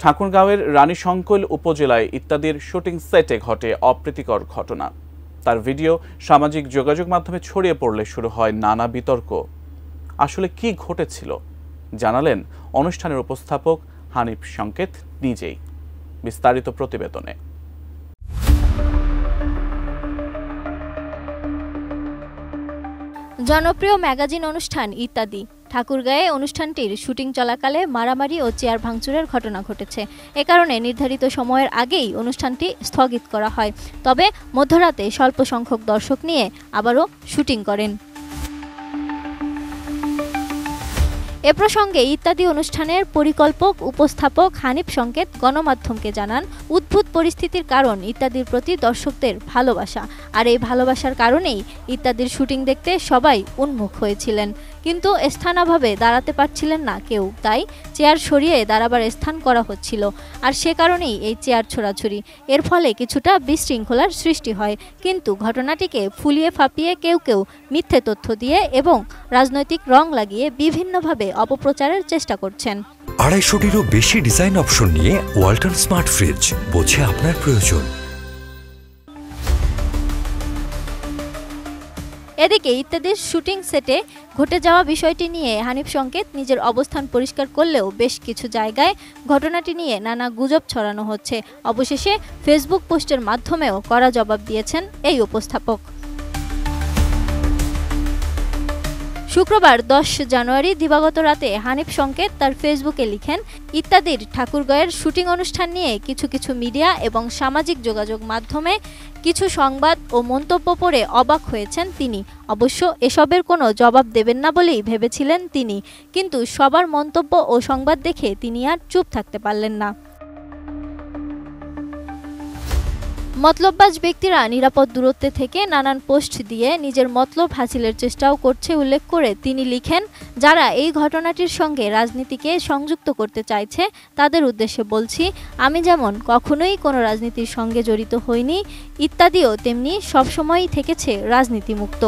ঠাকুরগাঁওয়ের রানীশংকৈল উপজেলায় ইত্যাদির শুটিং সেটে ঘটে অপ্রীতিকর ঘটনা। তার ভিডিও সামাজিক যোগাযোগ মাধ্যমে ছড়িয়ে পড়লে শুরু হয় নানা বিতর্ক। আসলে কি ঘটেছিল জানালেন অনুষ্ঠানের উপস্থাপক হানিফ সংকেত নিজেই। বিস্তারিত প্রতিবেদনে। জনপ্রিয় ম্যাগাজিন অনুষ্ঠান ইত্যাদি ঠাকুরগাঁয়ে অনুষ্ঠানটির শুটিং চলাকালে মারামারি ও চেয়ার ভাঙচুরের ঘটনা ঘটেছে। এ কারণে নির্ধারিত সময়ের আগেই অনুষ্ঠানটি স্থগিত করা হয়। তবে মধ্যরাতে স্বল্প সংখ্যক দর্শক নিয়ে আবারও শুটিং করেন। এ প্রসঙ্গে ইত্যাদি অনুষ্ঠানের পরিকল্পক উপস্থাপক হানিফ সংকেত গণমাধ্যমকে জানান, উদ্ভূত পরিস্থিতির কারণ ইত্যাদির প্রতি দর্শকদের ভালোবাসা, আর এই ভালোবাসার কারণেই ইত্যাদির শুটিং দেখতে সবাই উন্মুখ হয়েছিলেন। কিন্তু স্থানাভাবে দাঁড়াতে পারছিলেন না কেউ, তাই চেয়ার সরিয়ে দাঁড়াবার স্থান করা হচ্ছিল। আর সে কারণেই এই চেয়ার ছোড়াছুরি। এর ফলে কিছুটা বিশৃঙ্খলার সৃষ্টি হয়। কিন্তু ঘটনাটিকে ফুলিয়ে ফাঁপিয়ে কেউ কেউ মিথ্যে তথ্য দিয়ে এবং রাজনৈতিক রং লাগিয়ে বিভিন্নভাবে অপপ্রচারের চেষ্টা করছেন। 250-টিরও বেশি ডিজাইন অপশন নিয়ে ওয়ালটন স্মার্ট ফ্রিজ, বোঝে আপনার প্রয়োজন। এদিকে ইত্যাদির শুটিং সেটে ঘটে যাওয়া বিষয়টি নিয়ে হানিফ সংকেত নিজের অবস্থান পরিষ্কার করলেও বেশ কিছু জায়গায় ঘটনাটি নিয়ে নানা গুজব ছড়ানো হচ্ছে। অবশেষে ফেসবুক পোস্টের মাধ্যমেও কড়া জবাব দিয়েছেন এই উপস্থাপক। শুক্রবার 10 জানুয়ারি দিবাগত রাতে হানিফ সংকেত তার ফেসবুকে লিখেন, ইত্যাদির ঠাকুরগাঁয়ের শুটিং অনুষ্ঠান নিয়ে কিছু মিডিয়া এবং সামাজিক যোগাযোগ মাধ্যমে কিছু সংবাদ ও মন্তব্য পড়ে অবাক হয়েছেন তিনি। অবশ্য এসবের কোনো জবাব দেবেন না বলেই ভেবেছিলেন তিনি, কিন্তু সবার মন্তব্য ও সংবাদ দেখে তিনি আর চুপ থাকতে পারলেন না। মতলববাজ ব্যক্তিরা নিরাপদ দূরত্বে থেকে নানান পোস্ট দিয়ে নিজের মতলব হাসিলের চেষ্টাও করছে উল্লেখ করে তিনি লিখেন, যারা এই ঘটনাটির সঙ্গে রাজনীতিকে সংযুক্ত করতে চাইছে তাদের উদ্দেশ্যে বলছি, আমি যেমন কখনোই কোনো রাজনীতির সঙ্গে জড়িত হইনি, ইত্যাদিও তেমনি সবসময়ই থেকেছে রাজনীতিমুক্ত।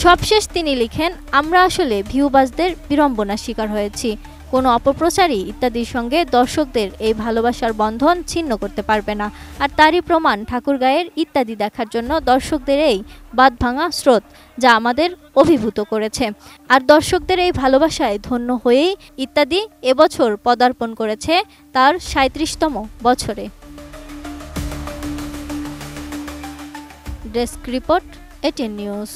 সবশেষ তিনি লিখেন, আমরা আসলে ভিউবাজদের বিড়ম্বনার শিকার হয়েছি। কোনো অপপ্রচারই ইত্যাদির সঙ্গে দর্শকদের এই ভালোবাসার বন্ধন ছিন্ন করতে পারবে না। আর তারই প্রমাণ ঠাকুরগাঁয়ের ইত্যাদি দেখার জন্য দর্শকদের এই বাঁধভাঙা স্রোত, যা আমাদের অভিভূত করেছে। আর দর্শকদের এই ভালোবাসায় ধন্য হয়েই ইত্যাদি এবছর পদার্পণ করেছে তার 37তম বছরে। Desk report, ATN news.